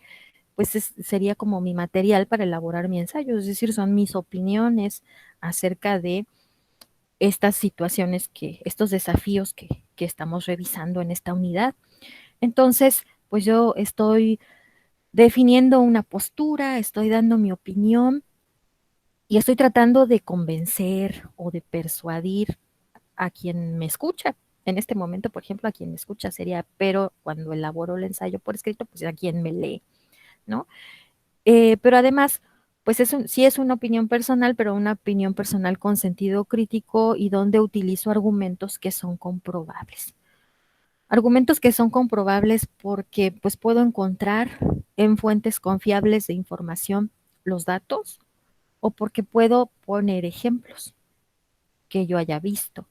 pues sería como mi material para elaborar mi ensayo, es decir, son mis opiniones acerca de estas situaciones estos desafíos que estamos revisando en esta unidad. Entonces, pues yo estoy definiendo una postura, estoy dando mi opinión y estoy tratando de convencer o de persuadir a quien me escucha. En este momento, por ejemplo, a quien me escucha sería, pero cuando elaboro el ensayo por escrito, pues a quien me lee, ¿no? Pero además, pues sí es una opinión personal, pero una opinión personal con sentido crítico y donde utilizo argumentos que son comprobables. Argumentos que son comprobables porque pues puedo encontrar en fuentes confiables de información los datos o porque puedo poner ejemplos que yo haya visto,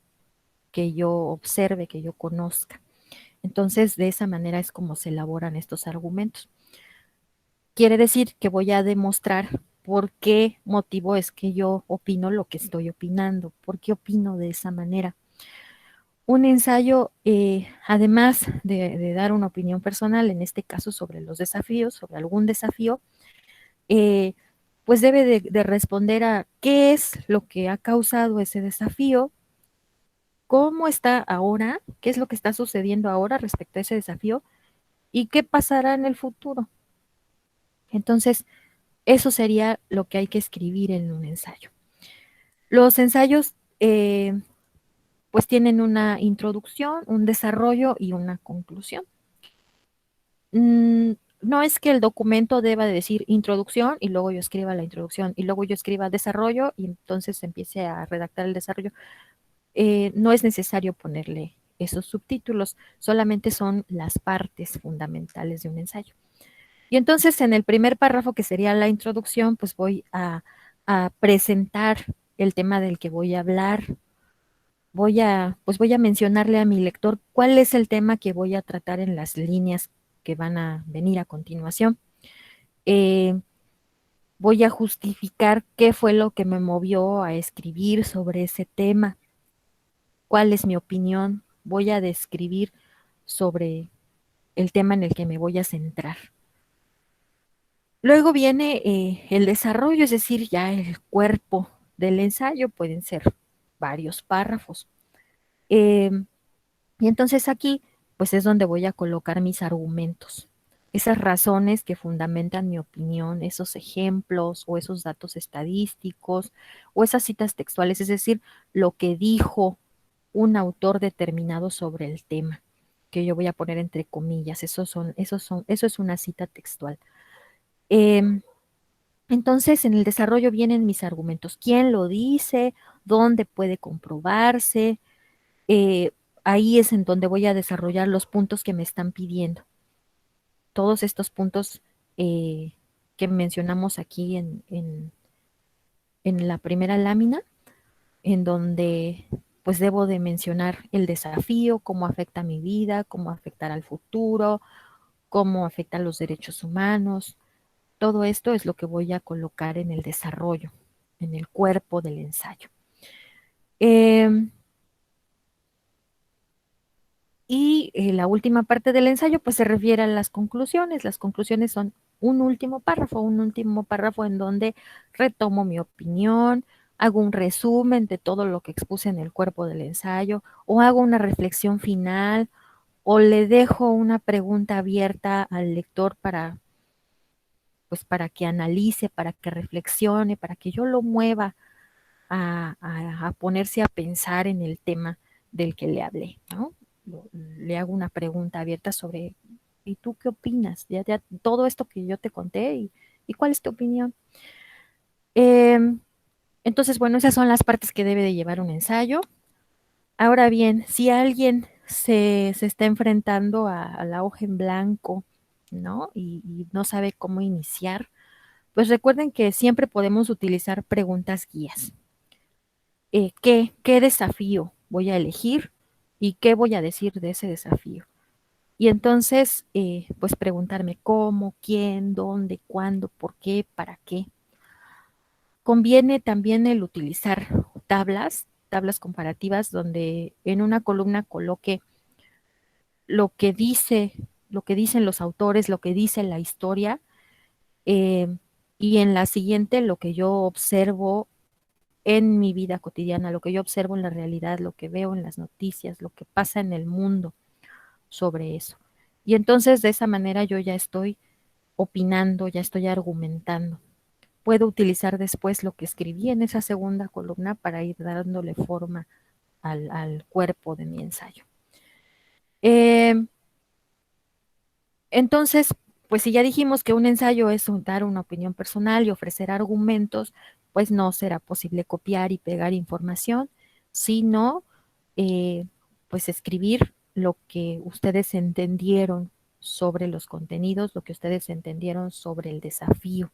que yo observe, que yo conozca. Entonces, de esa manera es como se elaboran estos argumentos. Quiere decir que voy a demostrar por qué motivo es que yo opino lo que estoy opinando, por qué opino de esa manera. Un ensayo, además de dar una opinión personal, en este caso sobre los desafíos, sobre algún desafío, eh, pues debe de responder a qué es lo que ha causado ese desafío, cómo está ahora, qué es lo que está sucediendo ahora respecto a ese desafío y qué pasará en el futuro. Entonces, eso sería lo que hay que escribir en un ensayo. Los ensayos, pues tienen una introducción, un desarrollo y una conclusión. No es que el documento deba de decir introducción y luego yo escriba la introducción y luego yo escriba desarrollo y entonces empiece a redactar el desarrollo. No es necesario ponerle esos subtítulos, solamente son las partes fundamentales de un ensayo. Y entonces en el primer párrafo, que sería la introducción, pues voy a presentar el tema del que voy a hablar. Pues voy a mencionarle a mi lector cuál es el tema que voy a tratar en las líneas que van a venir a continuación. Eh, Voy a justificar qué fue lo que me movió a escribir sobre ese tema, cuál es mi opinión. Voy a describir sobre el tema en el que me voy a centrar. Luego viene el desarrollo, es decir, ya el cuerpo del ensayo, pueden ser varios párrafos. Eh, y entonces aquí, pues es donde voy a colocar mis argumentos, esas razones que fundamentan mi opinión, esos ejemplos o esos datos estadísticos o esas citas textuales, es decir, lo que dijo un autor determinado sobre el tema. que yo voy a poner entre comillas, eso es una cita textual. Entonces, en el desarrollo vienen mis argumentos. ¿Quién lo dice? ¿Dónde puede comprobarse? Eh, Ahí es en donde voy a desarrollar los puntos que me están pidiendo. Todos estos puntos que mencionamos aquí en la primera lámina, en donde pues debo de mencionar el desafío, cómo afecta a mi vida, cómo afectará al futuro, cómo afecta a los derechos humanos. Todo esto es lo que voy a colocar en el desarrollo, en el cuerpo del ensayo. La última parte del ensayo pues se refiere a las conclusiones. Las conclusiones son un último párrafo en donde retomo mi opinión, hago un resumen de todo lo que expuse en el cuerpo del ensayo, o hago una reflexión final, o le dejo una pregunta abierta al lector para que analice, para que reflexione, para que yo lo mueva a ponerse a pensar en el tema del que le hablé, ¿no? Le hago una pregunta abierta sobre, ¿y tú qué opinas? Ya todo esto que yo te conté, ¿y cuál es tu opinión? Eh, entonces, bueno, esas son las partes que debe de llevar un ensayo. Ahora bien, si alguien se está enfrentando a la hoja en blanco, ¿no? Y no sabe cómo iniciar, pues recuerden que siempre podemos utilizar preguntas guías. ¿Qué desafío voy a elegir y qué voy a decir de ese desafío? Y entonces, pues preguntarme cómo, quién, dónde, cuándo, por qué, para qué. Conviene también el utilizar tablas comparativas, donde en una columna coloque lo que dice, lo que dicen los autores, lo que dice la historia, eh, y en la siguiente lo que yo observo en mi vida cotidiana, lo que yo observo en la realidad, lo que veo en las noticias, lo que pasa en el mundo sobre eso. Y entonces de esa manera yo ya estoy opinando, ya estoy argumentando. Puedo utilizar después lo que escribí en esa segunda columna para ir dándole forma al cuerpo de mi ensayo. Entonces, pues si ya dijimos que un ensayo es dar una opinión personal y ofrecer argumentos, pues no será posible copiar y pegar información, sino eh, pues escribir lo que ustedes entendieron sobre los contenidos, lo que ustedes entendieron sobre el desafío.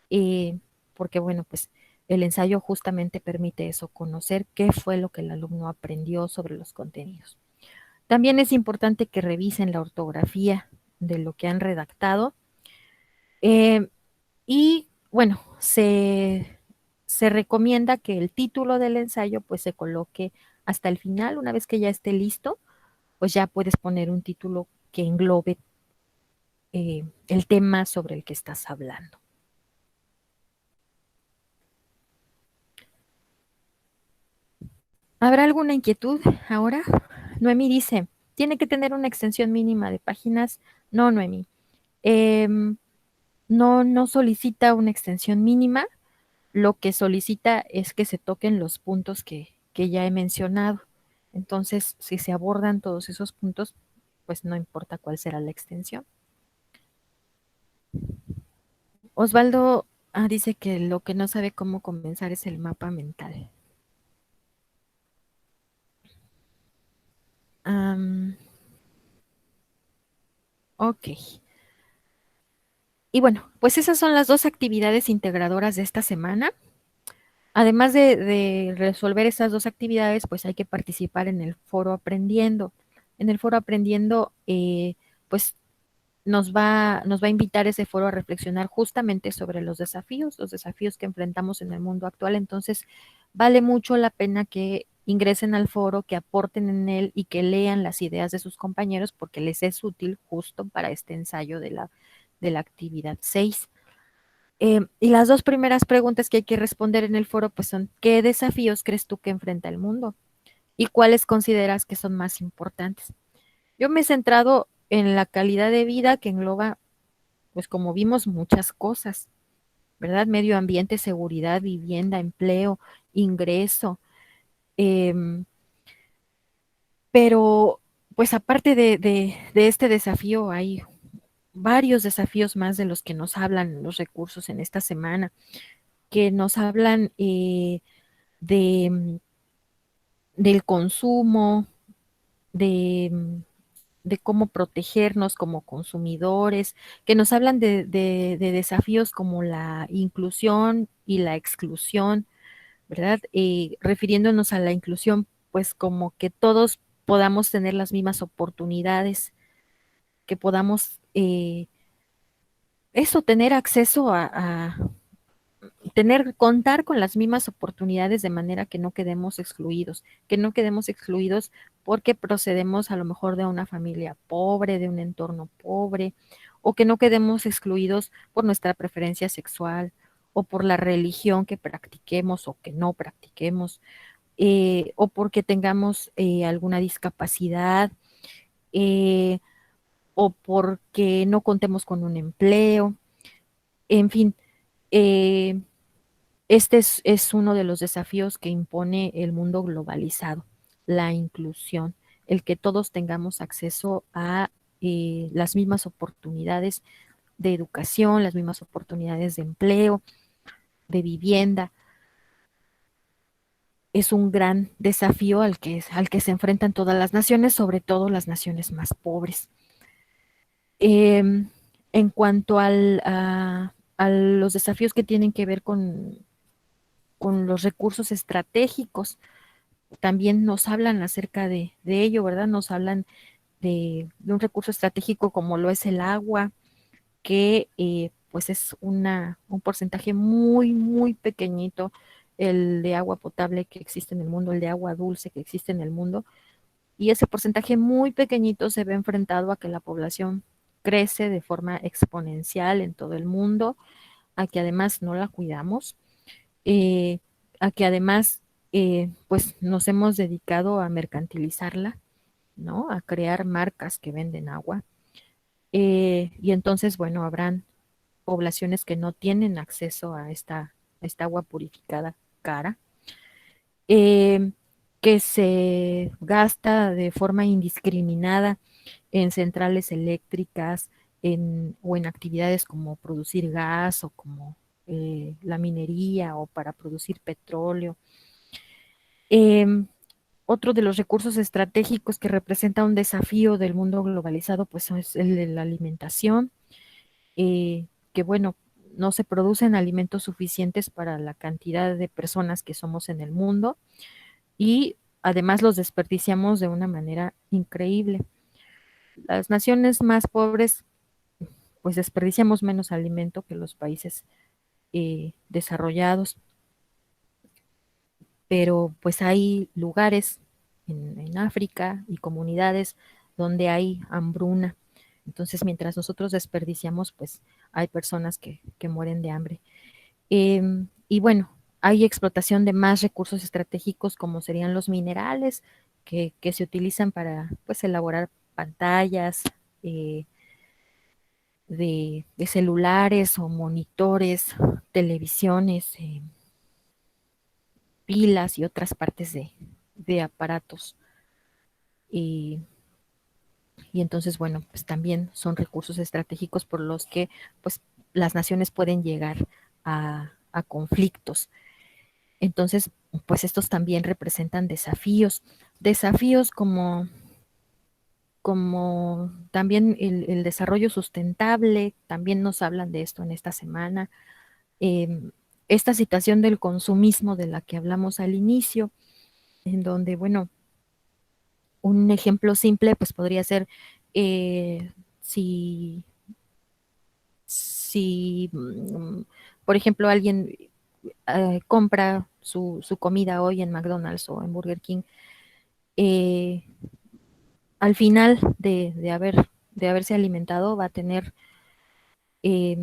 Eh, Porque bueno, pues el ensayo justamente permite eso, conocer qué fue lo que el alumno aprendió sobre los contenidos. También es importante que revisen la ortografía de lo que han redactado. eh, y bueno, se recomienda que el título del ensayo pues se coloque hasta el final. Una vez que ya esté listo, pues ya puedes poner un título que englobe el tema sobre el que estás hablando. ¿Habrá alguna inquietud ahora? Noemí dice, ¿tiene que tener una extensión mínima de páginas? No, Noemí. Em, no solicita una extensión mínima. Lo que solicita es que se toquen los puntos que ya he mencionado. Entonces, si se abordan todos esos puntos, pues no importa cuál será la extensión. Osvaldo dice que lo que no sabe cómo comenzar es el mapa mental. Ok. Y bueno, pues esas son las dos actividades integradoras de esta semana. Además de resolver esas dos actividades, pues hay que participar en el foro aprendiendo. En el foro aprendiendo, pues nos va a invitar ese foro a reflexionar justamente sobre los desafíos que enfrentamos en el mundo actual. Entonces, vale mucho la pena que ingresen al foro, que aporten en él y que lean las ideas de sus compañeros porque les es útil justo para este ensayo de la actividad 6. Y las dos primeras preguntas que hay que responder en el foro pues son, ¿qué desafíos crees tú que enfrenta el mundo? ¿Y cuáles consideras que son más importantes? Yo me he centrado en la calidad de vida que engloba, pues como vimos, muchas cosas, ¿verdad? Medio ambiente, seguridad, vivienda, empleo, ingreso. Pero pues aparte de este desafío, hay varios desafíos más de los que nos hablan los recursos en esta semana, que nos hablan de, del consumo, de, de cómo protegernos como consumidores, que nos hablan de desafíos como la inclusión y la exclusión, ¿verdad? Refiriéndonos a la inclusión, pues como que todos podamos tener las mismas oportunidades, que podamos eso, tener acceso contar con las mismas oportunidades de manera que no quedemos excluidos porque procedemos a lo mejor de una familia pobre, de un entorno pobre, o que no quedemos excluidos por nuestra preferencia sexual o por la religión que practiquemos o que no practiquemos, o porque tengamos alguna discapacidad, eh, o porque no contemos con un empleo, en fin. eh, Este es uno de los desafíos que impone el mundo globalizado, la inclusión, el que todos tengamos acceso a las mismas oportunidades de educación, las mismas oportunidades de empleo, de vivienda. Es un gran desafío al que se enfrentan todas las naciones, sobre todo las naciones más pobres. Eh, en cuanto a los desafíos que tienen que ver con los recursos estratégicos, también nos hablan acerca de ello, ¿verdad? Nos hablan de un recurso estratégico como lo es el agua, que pues es un porcentaje muy, muy pequeñito, el de agua potable que existe en el mundo, el de agua dulce que existe en el mundo, y ese porcentaje muy pequeñito se ve enfrentado a que la población crece de forma exponencial en todo el mundo, a que además no la cuidamos, eh, a que además pues nos hemos dedicado a mercantilizarla, ¿no? A crear marcas que venden agua. Y entonces, bueno, habrán poblaciones que no tienen acceso a esta agua purificada cara, eh, que se gasta de forma indiscriminada en centrales eléctricas o en actividades como producir gas o como la minería o para producir petróleo. Eh, Otro de los recursos estratégicos que representa un desafío del mundo globalizado, pues es el de la alimentación, que bueno, no se producen alimentos suficientes para la cantidad de personas que somos en el mundo y además los desperdiciamos de una manera increíble. Las naciones más pobres, pues desperdiciamos menos alimento que los países desarrollados, pero pues hay lugares en África y comunidades donde hay hambruna. Entonces, mientras nosotros desperdiciamos, pues hay personas que mueren de hambre. Y bueno, hay explotación de más recursos estratégicos como serían los minerales que se utilizan para pues elaborar pantallas de celulares o monitores, televisiones, pilas y otras partes de aparatos. Y, y entonces, bueno, pues también son recursos estratégicos por los que pues las naciones pueden llegar a conflictos. Entonces, pues estos también representan desafíos, desafíos como también el desarrollo sustentable, también nos hablan de esto en esta semana. Eh, esta situación del consumismo de la que hablamos al inicio, en donde, bueno, un ejemplo simple pues podría ser si, si, por ejemplo, alguien compra su comida hoy en McDonald's o en Burger King, eh, al final de haberse alimentado va a tener eh,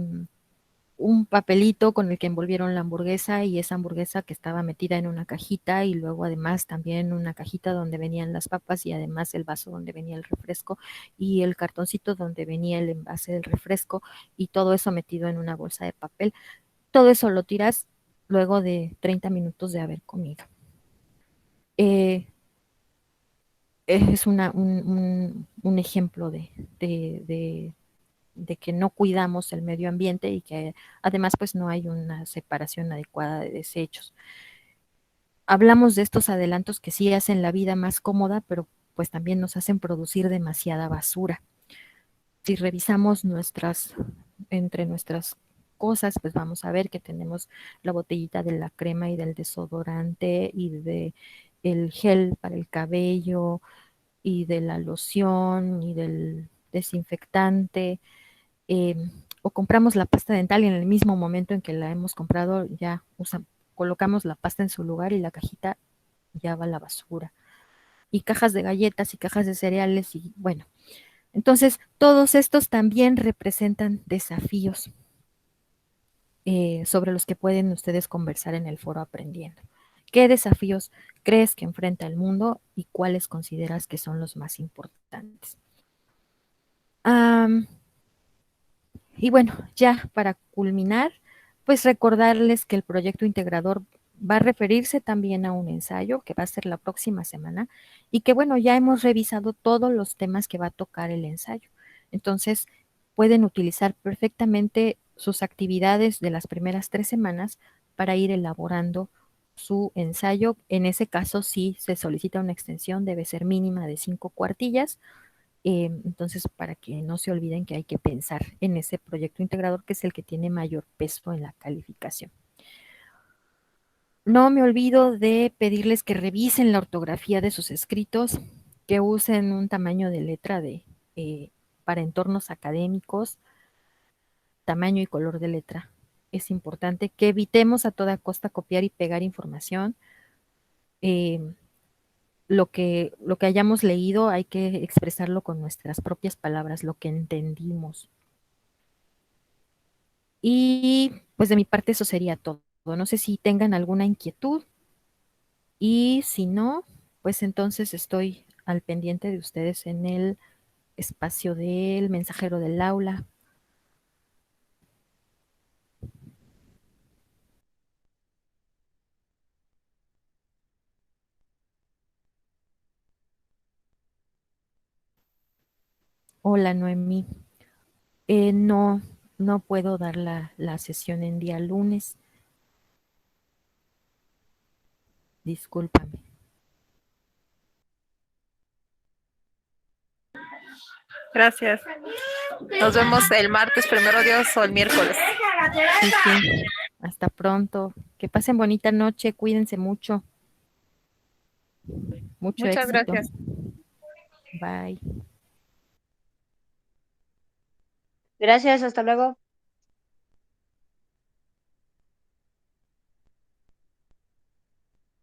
un papelito con el que envolvieron la hamburguesa y esa hamburguesa que estaba metida en una cajita y luego además también una cajita donde venían las papas y además el vaso donde venía el refresco y el cartoncito donde venía el envase del refresco y todo eso metido en una bolsa de papel. Todo eso lo tiras luego de 30 minutos de haber comido. Eh, es un ejemplo de, de que no cuidamos el medio ambiente y que además pues no hay una separación adecuada de desechos. Hablamos de estos adelantos que sí hacen la vida más cómoda, pero pues también nos hacen producir demasiada basura. Si revisamos entre nuestras cosas, pues vamos a ver que tenemos la botellita de la crema y del desodorante y de el gel para el cabello y de la loción y del desinfectante, eh, o compramos la pasta dental y en el mismo momento en que la hemos comprado ya colocamos la pasta en su lugar y la cajita ya va a la basura. Y cajas de galletas y cajas de cereales y bueno, entonces todos estos también representan desafíos sobre los que pueden ustedes conversar en el foro aprendiendo. ¿Qué desafíos crees que enfrenta el mundo y cuáles consideras que son los más importantes? Y bueno, ya para culminar, pues recordarles que el proyecto integrador va a referirse también a un ensayo que va a ser la próxima semana y que bueno, ya hemos revisado todos los temas que va a tocar el ensayo. Entonces, pueden utilizar perfectamente sus actividades de las primeras 3 semanas para ir elaborando su ensayo. En ese caso, si se solicita una extensión, debe ser mínima de 5 cuartillas. Entonces, para que no se olviden que hay que pensar en ese proyecto integrador que es el que tiene mayor peso en la calificación. No me olvido de pedirles que revisen la ortografía de sus escritos, que usen un tamaño de letra eh, para entornos académicos, tamaño y color de letra. Es importante que evitemos a toda costa copiar y pegar información. Eh, lo que hayamos leído hay que expresarlo con nuestras propias palabras, lo que entendimos. Y pues de mi parte eso sería todo. No sé si tengan alguna inquietud y si no, pues entonces estoy al pendiente de ustedes en el espacio del mensajero del aula. Hola, Noemí. No, no puedo dar la sesión en día lunes. Discúlpame. Gracias. Nos vemos el martes, primero Dios, o el miércoles. Sí, sí. Hasta pronto. Que pasen bonita noche. Cuídense mucho. Mucho Muchas éxito. gracias. Bye. Gracias, hasta luego.